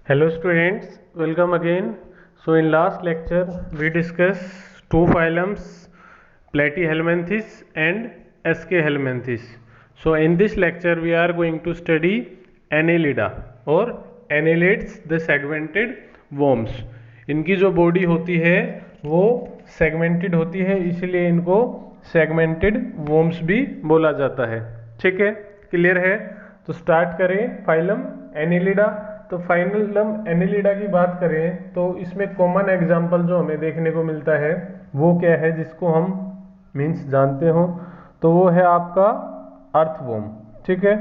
Hello students, welcome again. So in last lecture we discussed two phylums Platyhelminthes and Aschelminthes. So in this lecture we are going to study Annelida or annelids the segmented worms. इनकी जो body होती है वो segmented होती है, इसलिए इनको segmented worms भी बोला जाता है। ठीक है, क्लियर है? तो स्टार्ट करें फाइलम एनिलिडा। तो फाइलम एनिलिडा की बात करें तो इसमें कॉमन एग्जांपल जो हमें देखने को मिलता है वो क्या है, जिसको हम मीन्स जानते हो, तो वो है आपका अर्थवर्म। ठीक है,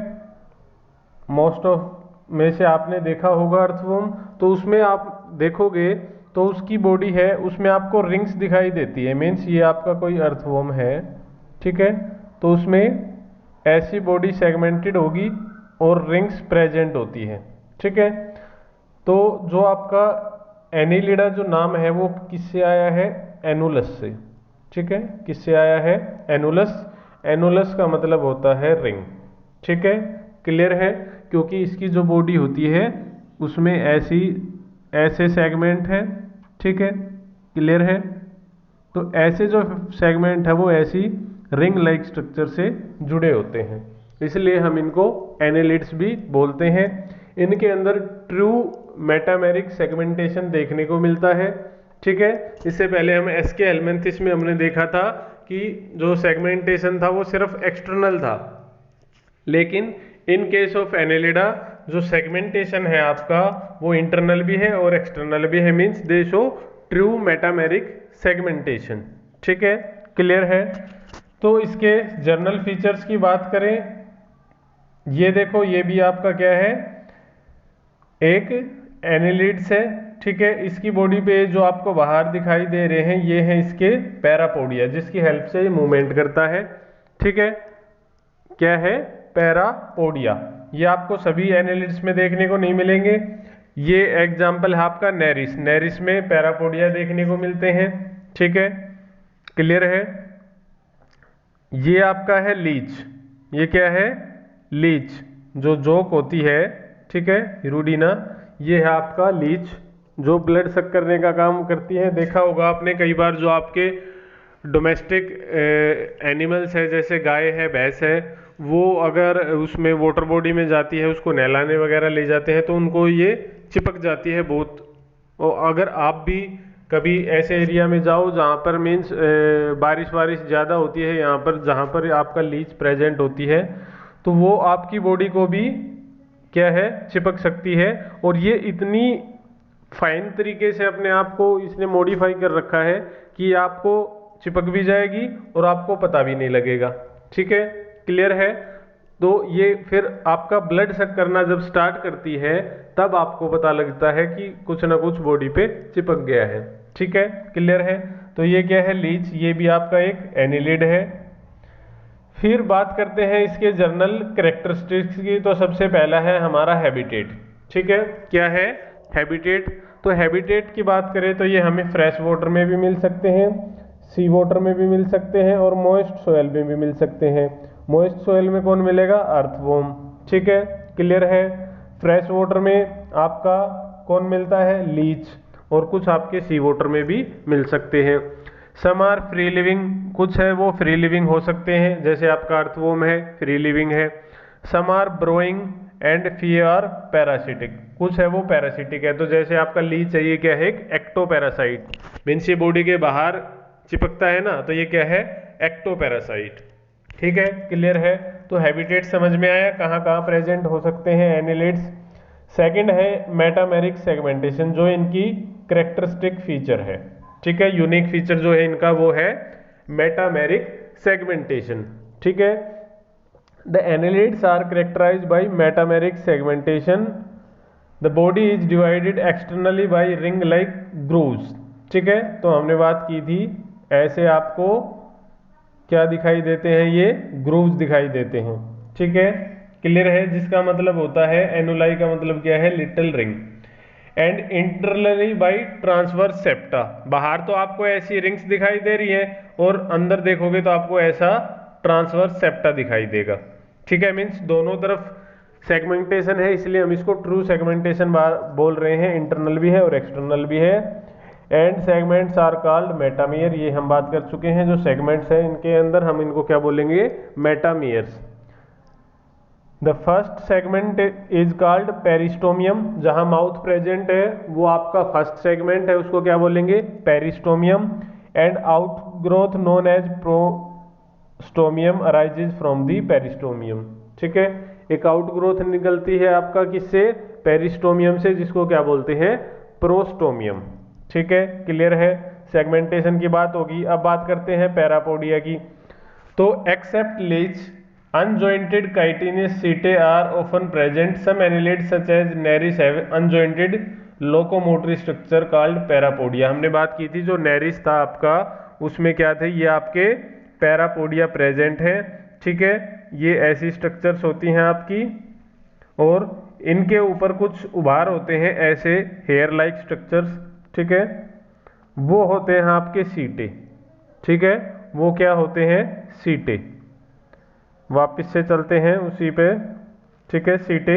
मोस्ट ऑफ में से आपने देखा होगा अर्थवर्म। तो उसमें आप देखोगे तो उसकी बॉडी है, उसमें आपको रिंग्स दिखाई देती है, मीन्स ये आपका कोई अर्थवर्म है। ठीक है, तो उसमें ऐसी बॉडी सेगमेंटेड होगी और रिंग्स प्रेजेंट होती है। ठीक है, तो जो आपका एनिलिडा जो नाम है वो किससे आया है? एनुलस से। ठीक है, किससे आया है? एनुलस। एनुलस का मतलब होता है रिंग। ठीक है, क्लियर है? क्योंकि इसकी जो बॉडी होती है उसमें ऐसे सेगमेंट है। ठीक है, क्लियर है? तो ऐसे जो सेगमेंट है वो ऐसी रिंग लाइक स्ट्रक्चर से जुड़े होते हैं, इसलिए हम इनको एनेलिड्स भी बोलते हैं। इनके अंदर ट्रू मेटामेरिक सेगमेंटेशन देखने को मिलता है। ठीक है, इससे पहले हम एस्केहेलमिंथिस में हमने देखा था कि जो सेगमेंटेशन था वो सिर्फ एक्सटर्नल था, लेकिन इन केस ऑफ एनेलिडा जो सेगमेंटेशन है आपका वो इंटरनल भी है और एक्सटर्नल भी है, means they show true metameric segmentation. ठीक है, क्लियर है? तो इसके जर्नल फीचर्स की बात करें, ये देखो, ये भी आपका क्या है? एक एनेलिड्स है। ठीक है, इसकी बॉडी पे जो आपको बाहर दिखाई दे रहे हैं ये हैं इसके पैरापोडिया, जिसकी हेल्प से ये मूवमेंट करता है। ठीक है, क्या है? पैरापोडिया। ये आपको सभी एनेलिड्स में देखने को नहीं मिलेंगे। ये एग्जाम्पल है आपका नेरिस। नेरिस में पैरापोडिया देखने को मिलते हैं। ठीक है, क्लियर है? ये आपका है लीच। ये क्या है? लीच, जो जोक होती है। ठीक है, हिरुडीना, ये है आपका लीच जो ब्लड सक करने का काम करती है। देखा होगा आपने कई बार, जो आपके डोमेस्टिक एनिमल्स है जैसे गाय है, भैंस है, वो अगर उसमें वाटर बॉडी में जाती है, उसको नहलाने वगैरह ले जाते हैं तो उनको ये चिपक जाती है बहुत। और अगर आप भी कभी ऐसे एरिया में जाओ जहाँ पर मीन्स बारिश ज़्यादा होती है, यहाँ पर जहाँ पर आपका लीच प्रेजेंट होती है, तो वो आपकी बॉडी को भी क्या है? चिपक सकती है। और ये इतनी फाइन तरीके से अपने आप को इसने मॉडिफाई कर रखा है कि आपको चिपक भी जाएगी और आपको पता भी नहीं लगेगा। ठीक है, क्लियर है? तो ये फिर आपका ब्लड सक करना जब स्टार्ट करती है तब आपको पता लगता है कि कुछ ना कुछ बॉडी पे चिपक गया है। ठीक है, क्लियर है? तो ये क्या है? लीच। ये भी आपका एक एनिलिड है। फिर बात करते हैं इसके जर्नल कैरेक्टरिस्टिक्स की। तो सबसे पहला है हमारा हैबिटेट। ठीक है, क्या है? हैबिटेट। तो हैबिटेट की बात करें तो ये हमें फ्रेश वाटर में भी मिल सकते हैं, सी वाटर में भी मिल सकते हैं और मॉइस्ट सोयल में भी मिल सकते हैं। मॉइस्ट सोयल में कौन मिलेगा? अर्थवर्म। ठीक है, क्लियर है? फ्रेश वाटर में आपका कौन मिलता है? लीच। और कुछ आपके सी वाटर में भी मिल सकते हैं। सम आर फ्री लिविंग, कुछ है वो फ्री लिविंग हो सकते हैं, जैसे आपका अर्थवर्म है, फ्री लिविंग है। Some are burrowing and few are parasitic, कुछ है वो पैरासिटिक है। तो जैसे आपका लीच है, ये क्या है? एक एक्टोपैरासाइट, मीन्स ये बॉडी के बाहर चिपकता है ना, तो ये क्या है? एक्टोपैरासाइट। ठीक है, क्लियर है? तो हैबिटेट समझ में आया कहाँ कहाँ प्रेजेंट हो सकते हैं एनिलिड्स। सेकंड है मेटामेरिक सेगमेंटेशन, जो इनकी कैरेक्टरिस्टिक फीचर है। ठीक है, यूनिक फीचर जो है इनका वो है मेटामेरिक सेगमेंटेशन। ठीक है, the annelids are characterised by metameric segmentation. The body is divided externally by ring like grooves. ठीक है, तो हमने बात की थी, ऐसे आपको क्या दिखाई देते हैं? ये ग्रूव्स दिखाई देते हैं। ठीक है, क्लियर है? जिसका मतलब होता है, एनुलाई का मतलब क्या है? Little ring. And internally by transverse septa, बाहर तो आपको ऐसी रिंग्स दिखाई दे रही है और अंदर देखोगे तो आपको ऐसा ट्रांसवर्स सेप्टा दिखाई देगा। ठीक है, मीन्स दोनों तरफ सेगमेंटेशन है, इसलिए हम इसको ट्रू सेगमेंटेशन बोल रहे हैं। इंटरनल भी है और एक्सटर्नल भी है। एंड सेगमेंट्स आर कॉल्ड मेटामियर, ये हम बात कर चुके हैं। जो सेगमेंट्स है इनके अंदर हम इनको क्या बोलेंगे, metameres. The first segment is called peristomium, जहां माउथ प्रेजेंट है वो आपका फर्स्ट सेगमेंट है, उसको क्या बोलेंगे, peristomium. And outgrowth known as prostomium arises from the peristomium. ठीक है, एक आउटग्रोथ निकलती है आपका किससे, पेरिस्टोमियम से, जिसको क्या बोलते हैं, प्रोस्टोमियम। ठीक है, क्लियर है। सेगमेंटेशन की बात होगी। अब बात करते हैं पैरापोडिया की। तो except leech unjointed chitinous setae are often present. Some annelids such as Nereis have unjointed locomotory structure called parapodia. हमने बात की थी जो Nereis था आपका, उसमें क्या थे, ये आपके पैरापोडिया प्रेजेंट है। ठीक है, ये ऐसी स्ट्रक्चर्स होती हैं आपकी, और इनके ऊपर कुछ उभार होते हैं ऐसे हेयर लाइक स्ट्रक्चर्स। ठीक है, वो होते हैं आपके सीटे। ठीक है, वो क्या होते हैं, सीटे। वापिस से चलते हैं उसी पे। ठीक है, सीटे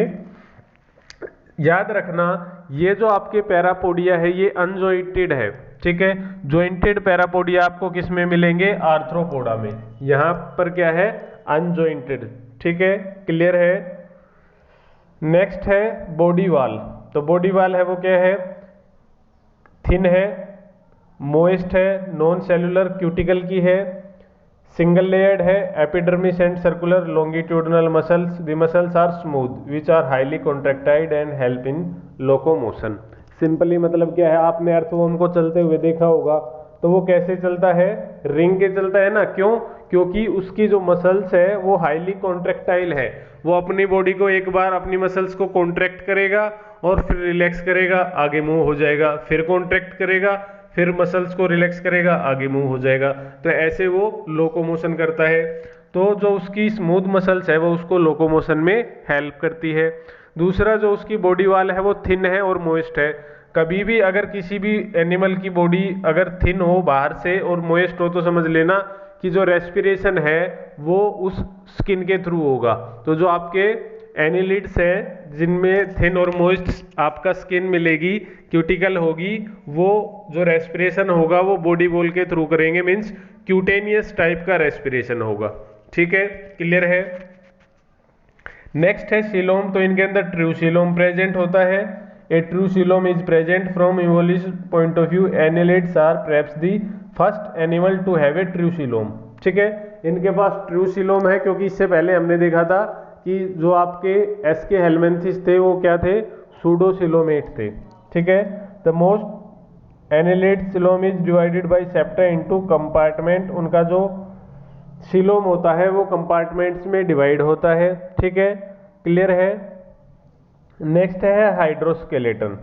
याद रखना, ये जो आपके पैरापोडिया है ये अनजॉइंटेड है। ठीक है, जॉइंटेड पैरापोडिया आपको किस में मिलेंगे, आर्थ्रोपोडा में। यहां पर क्या है, अनजॉइंटेड। ठीक है, क्लियर है। नेक्स्ट है बॉडी वाल। तो बॉडी वाल है वो क्या है, थिन है, मोइस्ट है, नॉन सेलुलर क्यूटिकल की है, सिंगल लेयर्ड है, epidermis and circular longitudinal muscles. The muscles are smooth which are highly contractile and help in locomotion. Simply मतलब क्या है, आपने अर्थवर्म को चलते हुए देखा होगा, तो वो कैसे चलता है, रिंग के चलता है ना। क्यों, क्योंकि उसकी जो मसल्स है वो हाईली कॉन्ट्रैक्टाइल है। वो अपनी बॉडी को एक बार अपनी मसल्स को कॉन्ट्रैक्ट करेगा और फिर रिलैक्स करेगा, आगे मूव हो जाएगा, फिर कॉन्ट्रैक्ट करेगा, फिर मसल्स को रिलैक्स करेगा, आगे मूव हो जाएगा। तो ऐसे वो लोकोमोशन करता है। तो जो उसकी स्मूथ मसल्स है वो उसको लोकोमोशन में हेल्प करती है। दूसरा जो उसकी बॉडी वाल है वो थिन है और मोइस्ट है। कभी भी अगर किसी भी एनिमल की बॉडी अगर थिन हो बाहर से और मोइस्ट हो, तो समझ लेना कि जो रेस्पिरेशन है वो उस स्किन के थ्रू होगा। तो जो आपके एनिलिड्स है जिनमें थिन और मोइस्ट आपका स्किन मिलेगी, क्यूटिकल होगी, वो जो रेस्पिरेशन होगा वो बॉडी वॉल के थ्रू करेंगे, मीन्स क्यूटेनियस टाइप का रेस्पिरेशन होगा। ठीक है, क्लियर है। नेक्स्ट है सीलोम। तो इनके अंदर ट्रू सीलोम प्रेजेंट होता है। A true coelom is present from evolution point of view. Annelids are perhaps the first animal to have a true coelom. ठीक है, इनके पास ट्रू सीलोम है, क्योंकि इससे पहले हमने देखा था कि जो आपके एसके हेलमेंथिस थे वो क्या थे, सूडोसिलोमेट थे। ठीक है, the most annelid coelom is divided by septa into compartment. उनका जो सीलोम होता है वो कंपार्टमेंट्स में डिवाइड होता है। ठीक है, क्लियर है। नेक्स्ट है हाइड्रोस्केलेटन।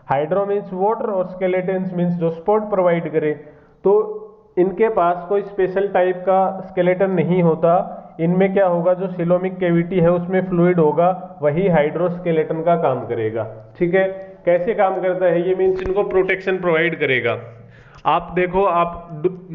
हाइड्रो मीन्स वाटर और स्केलेटन मीन्स जो सपोर्ट प्रोवाइड करे। तो इनके पास कोई स्पेशल टाइप का स्केलेटन नहीं होता। इनमें क्या होगा, जो सिलोमिक कैविटी है उसमें फ्लूइड होगा, वही हाइड्रोस्केलेटन का काम करेगा। ठीक है, कैसे काम करता है ये, मीन्स इनको प्रोटेक्शन प्रोवाइड करेगा। आप देखो, आप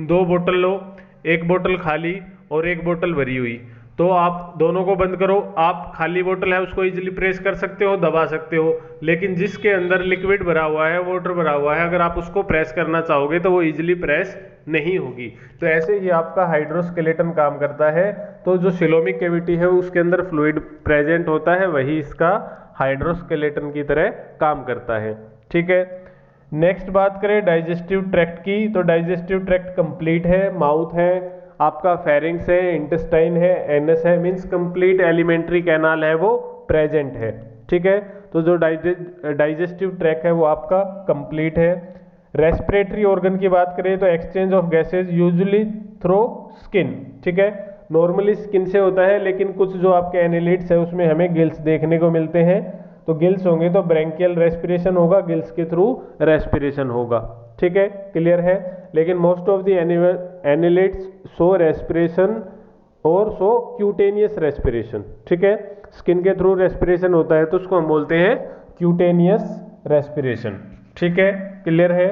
दो बोतल लो, एक बोतल खाली और एक बोतल भरी हुई, तो आप दोनों को बंद करो। आप खाली बोतल है उसको इजीली प्रेस कर सकते हो, दबा सकते हो, लेकिन जिसके अंदर लिक्विड भरा हुआ है, वाटर भरा हुआ है, अगर आप उसको प्रेस करना चाहोगे तो वो इजीली प्रेस नहीं होगी। तो ऐसे ही आपका हाइड्रोस्केलेटन काम करता है। तो जो सिलोमिक कैविटी है उसके अंदर फ्लूइड प्रेजेंट होता है, वही इसका हाइड्रोस्केलेटन की तरह काम करता है। ठीक है, नेक्स्ट बात करें डाइजेस्टिव ट्रैक्ट की। तो डाइजेस्टिव ट्रैक्ट कंप्लीट है। माउथ है आपका, फेरिंग्स है, इंटेस्टाइन है, एनस है, मीन्स कंप्लीट एलिमेंट्री कैनाल है वो प्रेजेंट है। ठीक है, तो जो डाइजेस्टिव ट्रैक्ट है वो आपका कंप्लीट है। रेस्पिरेटरी ऑर्गन की बात करें तो exchange of gases usually through skin. ठीक है, नॉर्मली स्किन से होता है, लेकिन कुछ जो आपके एनिलिड्स है उसमें हमें गिल्स देखने को मिलते हैं। तो गिल्स होंगे तो ब्रैंकियल रेस्पिरेशन होगा, गिल्स के थ्रू रेस्पिरेशन होगा। ठीक है, क्लियर है। लेकिन most of the annelids show respiration और शो क्यूटेनियस रेस्पिरेशन। ठीक है, स्किन के थ्रू रेस्पिरेशन होता है तो उसको हम बोलते हैं क्यूटेनियस रेस्पिरेशन। ठीक है, क्लियर है।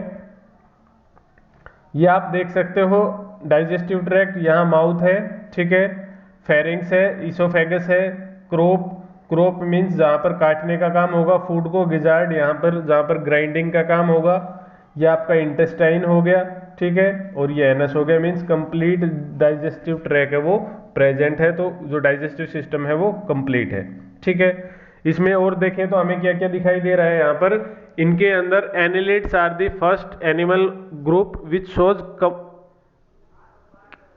ये आप देख सकते हो डाइजेस्टिव ट्रैक्ट, यहाँ माउथ है, ठीक है, फेरिंग्स है, ईसोफेगस है, क्रोप मीन्स जहाँ पर काटने का काम होगा फूड को, गिजार्ड यहाँ पर जहाँ पर ग्राइंडिंग का काम होगा, ये आपका इंटेस्टाइन हो गया, ठीक है, और ये एनस हो गया, मीन्स कंप्लीट डाइजेस्टिव ट्रैक है वो प्रेजेंट है, तो जो डाइजेस्टिव सिस्टम है वो कंप्लीट है, ठीक है। इसमें और देखें तो हमें क्या क्या दिखाई दे रहा है यहाँ पर, इनके अंदर annelids are the first animal group which shows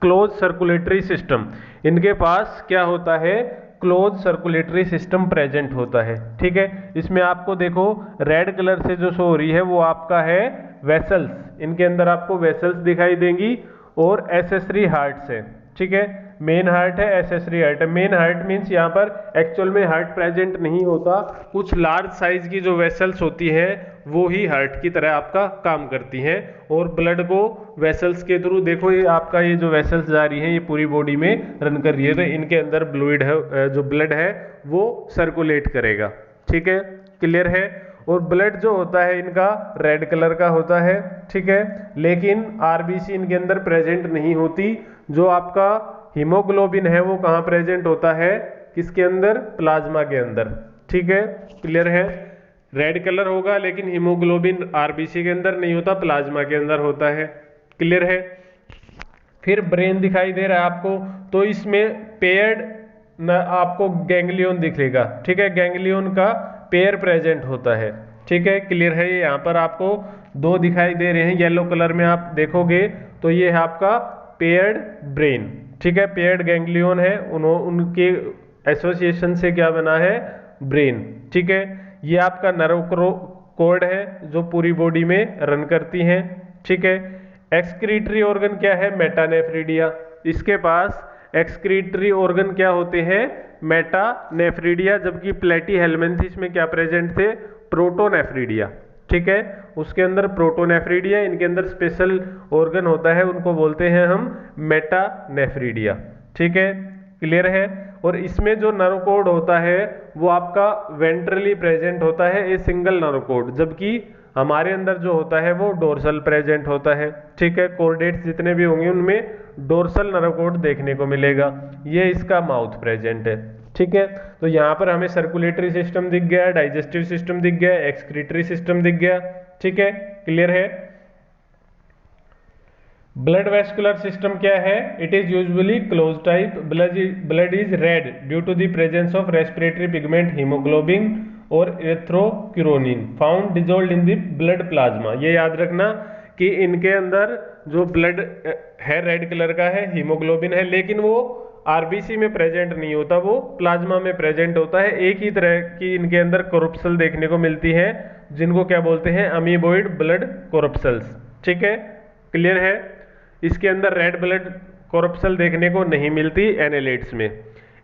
close circulatory system. इनके पास क्या होता है, क्लोज सर्कुलेटरी सिस्टम प्रेजेंट होता है, ठीक है। इसमें आपको देखो रेड कलर से जो शो हो रही है वो आपका है वेसल्स, इनके अंदर आपको वेसल्स दिखाई देंगी और एसेसरी हार्ट्स है, ठीक है। मेन हार्ट है, एसेसरी हार्ट है। मेन हार्ट मीन्स यहाँ पर एक्चुअल में हार्ट प्रेजेंट नहीं होता, कुछ लार्ज साइज की जो वेसल्स होती है वो ही हार्ट की तरह आपका काम करती हैं और ब्लड को वेसल्स के थ्रू, देखो ये आपका ये जो वेसल्स जा रही है ये पूरी बॉडी में रन कर रही है, तो इनके अंदर फ्लूइड है, जो ब्लड है वो सर्कुलेट करेगा, ठीक है, क्लियर है। और ब्लड जो होता है इनका रेड कलर का होता है, ठीक है, लेकिन आरबीसी इनके अंदर प्रेजेंट नहीं होती। जो आपका हीमोग्लोबिन है वो कहाँ प्रेजेंट होता है, किसके अंदर, प्लाज्मा के अंदर, ठीक है, क्लियर है। रेड कलर होगा लेकिन हीमोग्लोबिन आरबीसी के अंदर नहीं होता, प्लाज्मा के अंदर होता है, क्लियर है। फिर ब्रेन दिखाई दे रहा है आपको, तो इसमें पेयर्ड आपको गैंग्लियन दिखेगा, ठीक है, गैंग्लियन का पेयर प्रेजेंट होता है, ठीक है, क्लियर है। ये यहाँ पर आपको दो दिखाई दे रहे हैं, येलो कलर में आप देखोगे तो ये है आपका पेयर्ड ब्रेन, ठीक है, पेयर्ड गैंग्लियन है, उनके एसोसिएशन से क्या बना है, ब्रेन, ठीक है। ये आपका नर्व कॉर्ड है जो पूरी बॉडी में रन करती हैं, ठीक है। एक्सक्रीटरी ऑर्गन क्या है, मेटानेफ्रीडिया, इसके पास एक्सक्रीटरी ऑर्गन क्या होते हैं, मेटानेफ्रीडिया, जबकि प्लेटीहेल्मिन्थेस में क्या प्रेजेंट थे, प्रोटोनेफ्रीडिया, ठीक है, उसके अंदर प्रोटोनेफ्रीडिया, इनके अंदर स्पेशल ऑर्गन होता है उनको बोलते हैं हम मेटानेफ्रीडिया, ठीक है, क्लियर है। और इसमें जो नर्व कॉर्ड होता है वो आपका वेंट्रली प्रेजेंट होता है, ये सिंगल नर्व कॉर्ड, जबकि हमारे अंदर जो होता है वो डोर्सल प्रेजेंट होता है, ठीक है। कॉर्डेट्स जितने भी होंगे उनमें डोर्सल नर्व कॉर्ड देखने को मिलेगा, ये इसका माउथ प्रेजेंट है, ठीक है। तो यहाँ पर हमें सर्कुलेटरी सिस्टम दिख गया, डाइजेस्टिव सिस्टम दिख गया, एक्सक्रीटरी सिस्टम दिख गया, ठीक है, क्लियर है। ब्लड वेस्कुलर सिस्टम क्या है, it is usually closed type, blood is red due to the presence of respiratory pigment haemoglobin और erythrocruorin found dissolved in the blood plasma. ये याद रखना कि इनके अंदर जो ब्लड है रेड कलर का है, हीमोग्लोबिन है, लेकिन वो आरबीसी में प्रेजेंट नहीं होता, वो प्लाज्मा में प्रेजेंट होता है। एक ही तरह की इनके अंदर कोरप्सल देखने को मिलती है जिनको क्या बोलते हैं, अमीबोइड ब्लड कोरप्सल्स, ठीक है, क्लियर है। इसके अंदर रेड ब्लड कोरप्सल देखने को नहीं मिलती एनेलिड्स में।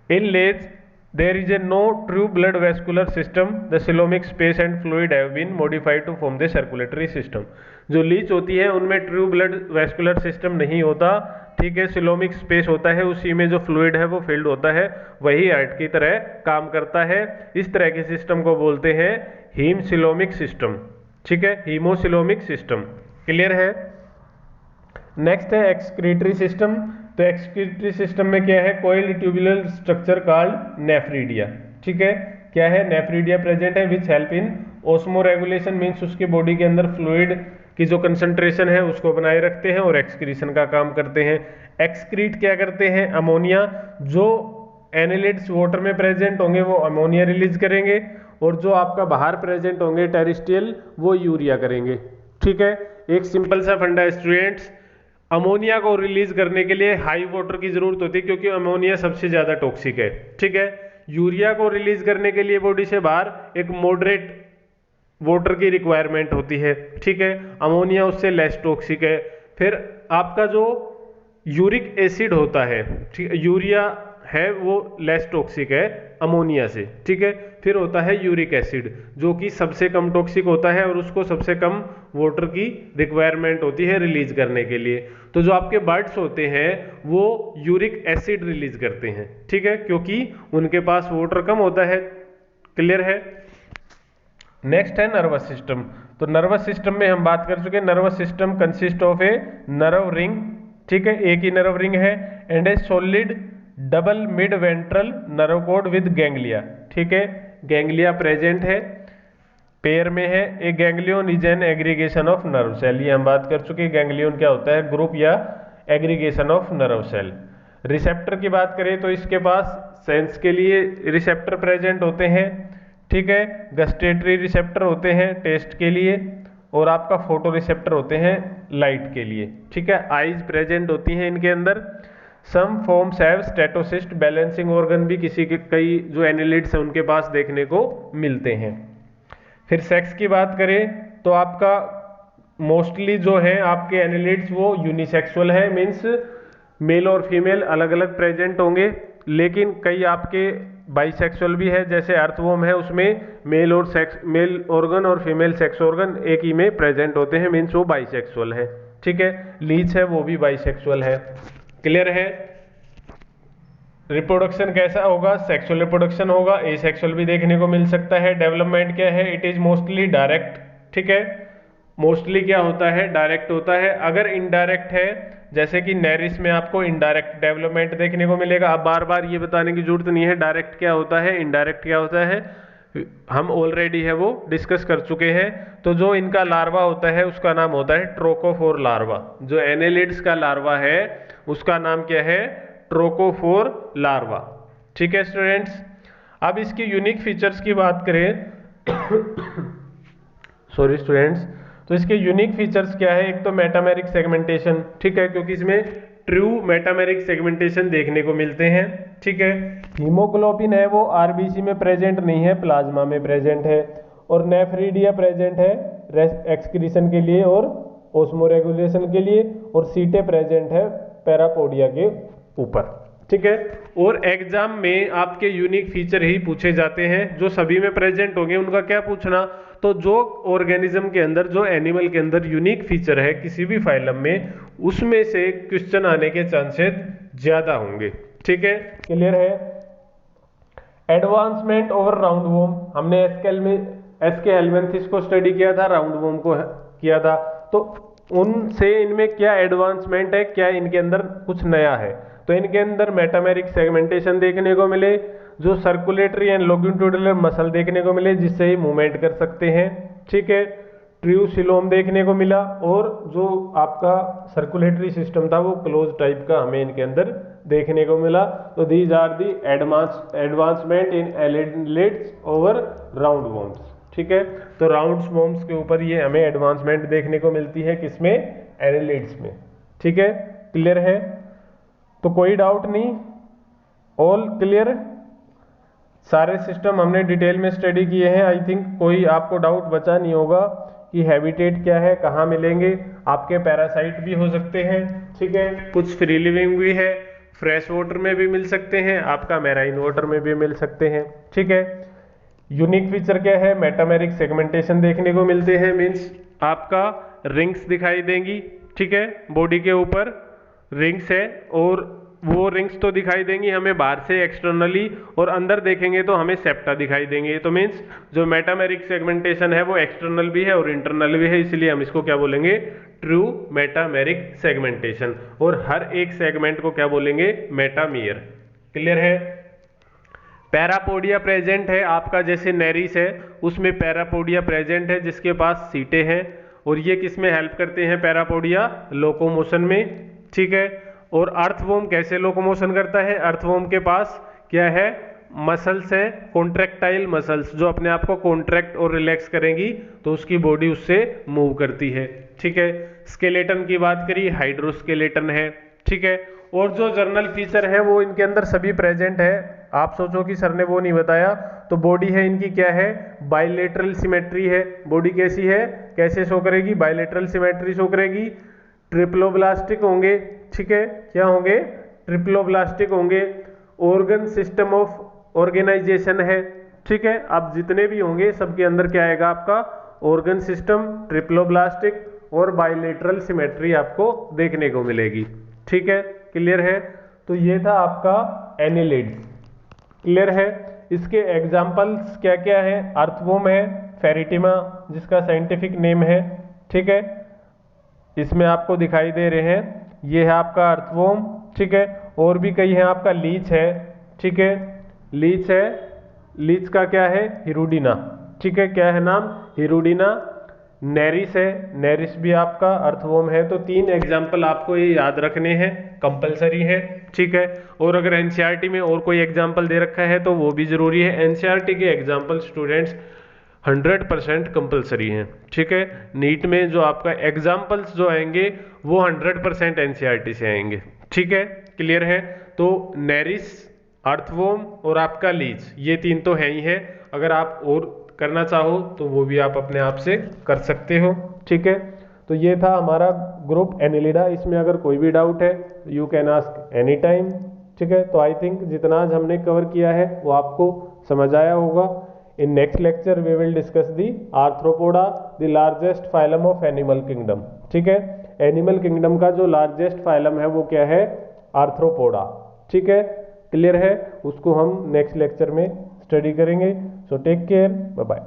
In leeches there is a no true blood vascular system, the coelomic space and fluid have been modified to form the circulatory system. जो लीच होती है उनमें ट्रू ब्लड वेस्कुलर सिस्टम नहीं होता, ठीक है, सिलोमिक स्पेस होता है, उसी में जो फ्लूइड है वो फिल्ड होता है, वही हार्ट की तरह काम करता है। इस तरह के सिस्टम को बोलते हैं हीमसिलोमिक सिस्टम, ठीक है, हीमोसिलोमिक सिस्टम, क्लियर है। नेक्स्ट है एक्सक्रीटरी सिस्टम। तो एक्सक्रीटरी सिस्टम में क्या है, coil tubular structure called nephridia, ठीक है, क्या है, नेफ्रीडिया प्रेजेंट है which help in osmoregulation, means उसके बॉडी के अंदर फ्लूइड की जो कंसंट्रेशन है उसको बनाए रखते हैं और एक्सक्रीशन का काम करते हैं। एक्सक्रीट क्या करते हैं, अमोनिया, जो एनिलिड्स वाटर में प्रेजेंट होंगे वो अमोनिया रिलीज करेंगे और जो आपका बाहर प्रेजेंट होंगे टेरिस्ट्रियल वो यूरिया करेंगे, ठीक है। एक सिंपल सा फंडा स्टूडेंट्स, अमोनिया को रिलीज करने के लिए हाई वाटर की जरूरत होती है क्योंकि अमोनिया सबसे ज्यादा टॉक्सिक है, ठीक है। यूरिया को रिलीज करने के लिए बॉडी से बाहर एक मॉडरेट वाटर की रिक्वायरमेंट होती है, ठीक है, अमोनिया उससे लेस टॉक्सिक है। फिर आपका जो यूरिक एसिड होता है, ठीक है, यूरिया है वो लेस टॉक्सिक है अमोनिया से, ठीक है। फिर होता है यूरिक एसिड जो कि सबसे कम टॉक्सिक होता है और उसको सबसे कम वाटर की रिक्वायरमेंट होती है रिलीज करने के लिए। तो जो आपके बर्ड्स होते हैं वो यूरिक एसिड रिलीज करते हैं, ठीक है, क्योंकि उनके पास वाटर कम होता है, क्लियर है। नेक्स्ट है नर्वस सिस्टम। तो नर्वस सिस्टम में हम बात कर चुके हैं, nervous system consist of a nerve ring, ठीक है, एक ही नर्व रिंग है, and a solid double mid ventral nerve cord with ganglia, ठीक है, गैंग्लिया प्रेजेंट है, पेयर में है। एक ganglion is an aggregation of nerve cell, ये हम बात कर चुके हैं, गैंग्लियन क्या होता है, ग्रुप या aggregation of nerve cell. Receptor की बात करें तो इसके पास सेंस के लिए रिसेप्टर प्रेजेंट होते हैं, ठीक है, गस्टेटरी रिसेप्टर होते हैं टेस्ट के लिए, और आपका फोटो रिसेप्टर होते हैं लाइट के लिए, ठीक है। आईज प्रेजेंट होती हैं इनके अंदर। Some forms have statocyst, balancing organ भी किसी के, कई जो एनिलिड्स हैं उनके पास देखने को मिलते हैं। फिर सेक्स की बात करें तो आपका मोस्टली जो है आपके एनिलिड्स वो यूनिसेक्सुअल है, मीन्स मेल और फीमेल अलग अलग प्रेजेंट होंगे, लेकिन कई आपके बाइसेक्सुअल भी है, जैसे अर्थवॉर्म है, उसमें मेल ऑर्गन और फीमेल सेक्स ऑर्गन एक ही में प्रेजेंट होते हैं, मीन्स वो बाइसेक्सुअल है, ठीक है। लीच है वो भी बाइसेक्सुअल है, क्लियर है। रिप्रोडक्शन कैसा होगा, सेक्सुअल रिप्रोडक्शन होगा, एसेक्सुअल भी देखने को मिल सकता है। डेवलपमेंट क्या है, इट इज मोस्टली डायरेक्ट, ठीक है, मोस्टली क्या होता है, डायरेक्ट होता है। अगर इनडायरेक्ट है, जैसे कि नेरिस में आपको इनडायरेक्ट डेवलपमेंट देखने को मिलेगा। अब बार बार ये बताने की जरूरत नहीं है डायरेक्ट क्या होता है इनडायरेक्ट क्या होता है, हम ऑलरेडी है वो डिस्कस कर चुके हैं। तो जो इनका लार्वा होता है उसका नाम होता है ट्रोकोफोर लार्वा, जो एनेलिड्स का लार्वा है उसका नाम क्या है, ट्रोकोफोर लार्वा, ठीक है स्टूडेंट्स। अब इसकी यूनिक फीचर्स की बात करें सॉरी स्टूडेंट्स, तो इसके यूनिक फीचर्स क्या है, एक तो मेटामेरिक सेगमेंटेशन, ठीक है, क्योंकि इसमें ट्रू मेटामेरिक सेगमेंटेशन देखने को मिलते हैं, ठीक है। हीमोग्लोबिन है वो आरबीसी में प्रेजेंट नहीं है, प्लाज्मा में प्रेजेंट है। और नेफ्रिडिया प्रेजेंट है एक्सक्रीशन के लिए और ओस्मोरेगुलेशन के लिए, और सीटे प्रेजेंट है पैरापोडिया के ऊपर, ठीक है। और एग्जाम में आपके यूनिक फीचर ही पूछे जाते हैं, जो सभी में प्रेजेंट होंगे उनका क्या पूछना, तो जो ऑर्गेनिज्म के अंदर, जो एनिमल के अंदर यूनिक फीचर है किसी भी फाइलम में, उसमें से क्वेश्चन आने के चांसेस ज्यादा होंगे, ठीक है, क्लियर है। एडवांसमेंट ओवर राउंड वॉर्म, हमने एसके हेलमिंथेस को स्टडी किया था, राउंड वॉर्म को किया था, तो उनसे इनमें क्या एडवांसमेंट है, क्या इनके अंदर कुछ नया है। तो इनके अंदर मेटामेरिक सेगमेंटेशन देखने को मिले, जो सर्कुलेटरी एंड लॉन्गिट्यूडिनल मसल देखने को मिले जिससे ही मूवमेंट कर सकते हैं, ठीक है। ट्रू सिलोम देखने को मिला, और जो आपका सर्कुलेटरी सिस्टम था वो क्लोज टाइप का हमें इनके अंदर देखने को मिला। तो these are the advancement in annelids over round worms, ठीक है। तो राउंड वॉर्म्स के ऊपर ये हमें एडवांसमेंट देखने को मिलती है, किसमें, एनिलिड्स में, ठीक है, क्लियर है। तो कोई डाउट नहीं, ऑल क्लियर, सारे सिस्टम हमने डिटेल में स्टडी किए हैं। आई थिंक कोई आपको डाउट बचा नहीं होगा कि हैबिटेट क्या है, कहाँ मिलेंगे, आपके पैरासाइट भी हो सकते हैं, ठीक है, कुछ फ्री लिविंग भी है, फ्रेश वाटर में भी मिल सकते हैं, आपका मैराइन वाटर में भी मिल सकते हैं, ठीक है। यूनिक फीचर क्या है, मेटामेरिक सेगमेंटेशन देखने को मिलते हैं, मीन्स आपका रिंग्स दिखाई देंगी, ठीक है, बॉडी के ऊपर रिंग्स है, और वो रिंग्स तो दिखाई देंगी हमें बाहर से एक्सटर्नली, और अंदर देखेंगे तो हमें सेप्टा दिखाई देंगे। तो मीन्स जो मेटामेरिक सेगमेंटेशन है वो एक्सटर्नल भी है और इंटरनल भी है, इसलिए हम इसको क्या बोलेंगे, ट्रू मेटामेरिक सेगमेंटेशन। और हर एक सेगमेंट को क्या बोलेंगे, मेटामियर, क्लियर है। पैरापोडिया प्रेजेंट है आपका, जैसे नेरिस है उसमें पैरापोडिया प्रेजेंट है जिसके पास सीटें हैं, और ये किस में हेल्प करते हैं, पैरापोडिया लोकोमोशन में, ठीक है। और अर्थवॉर्म कैसे लोकोमोशन करता है, अर्थवॉर्म के पास क्या है, मसल्स है, कॉन्ट्रैक्टाइल मसल्स, जो अपने आप को कॉन्ट्रैक्ट और रिलैक्स करेंगी तो उसकी बॉडी उससे मूव करती है, ठीक है। स्केलेटन की बात करी, हाइड्रोस्केलेटन है, ठीक है। और जो जर्नल फीचर है वो इनके अंदर सभी प्रेजेंट है। आप सोचो कि सर ने वो नहीं बताया, तो बॉडी है इनकी क्या है, बाइलेटरल सिमेट्री है, बॉडी कैसी है, कैसे शो करेगी, बाइलेटरल सिमेट्री शो करेगी। ट्रिप्लोब्लास्टिक होंगे, ठीक है, क्या होंगे, ट्रिप्लोब्लास्टिक होंगे। ऑर्गन सिस्टम ऑफ ऑर्गेनाइजेशन है, ठीक है। अब जितने भी होंगे सबके अंदर क्या आएगा, आपका ऑर्गन सिस्टम, ट्रिप्लोब्लास्टिक और बाइलेटरल सिमेट्री आपको देखने को मिलेगी, ठीक है, क्लियर है। तो ये था आपका एनिलिड्स, क्लियर है। इसके एग्जाम्पल्स क्या क्या है, अर्थवॉर्म है, फेरिटिमा जिसका साइंटिफिक नेम है, ठीक है, इसमें आपको दिखाई दे रहे हैं, ये है आपका अर्थवॉर्म, ठीक है। और भी कई है, आपका लीच है, ठीक है, लीच है, लीच का क्या है? हिरुडिना। ठीक है, क्या है नाम? हिरुडिना। नेरिस है, नेरिस भी आपका अर्थवॉर्म है। तो 3 एग्जाम्पल आपको ये याद रखने हैं, कंपलसरी है। ठीक है, और अगर एनसीईआरटी में और कोई एग्जाम्पल दे रखा है तो वो भी जरूरी है। एनसीईआरटी के एग्जाम्पल स्टूडेंट्स 100% कंपलसरी हैं। ठीक है, नीट में जो आपका एग्जाम्पल्स जो आएंगे वो 100% एनसीईआरटी से आएंगे। ठीक है, क्लियर है? तो नेरिस, अर्थवॉर्म और आपका लीच, ये 3 तो है ही है। अगर आप और करना चाहो तो वो भी आप अपने आप से कर सकते हो। ठीक है, तो ये था हमारा ग्रुप एनिलिडा। इसमें अगर कोई भी डाउट है you can ask any time. ठीक है, तो आई थिंक जितना आज हमने कवर किया है वो आपको समझ आया होगा। In next lecture we will discuss the arthropoda, the largest phylum of animal kingdom. ठीक है, एनिमल किंगडम का जो लार्जेस्ट फाइलम है वो क्या है? आर्थ्रोपोडा। ठीक है, क्लियर है? उसको हम नेक्स्ट लेक्चर में स्टडी करेंगे। So take care, bye bye.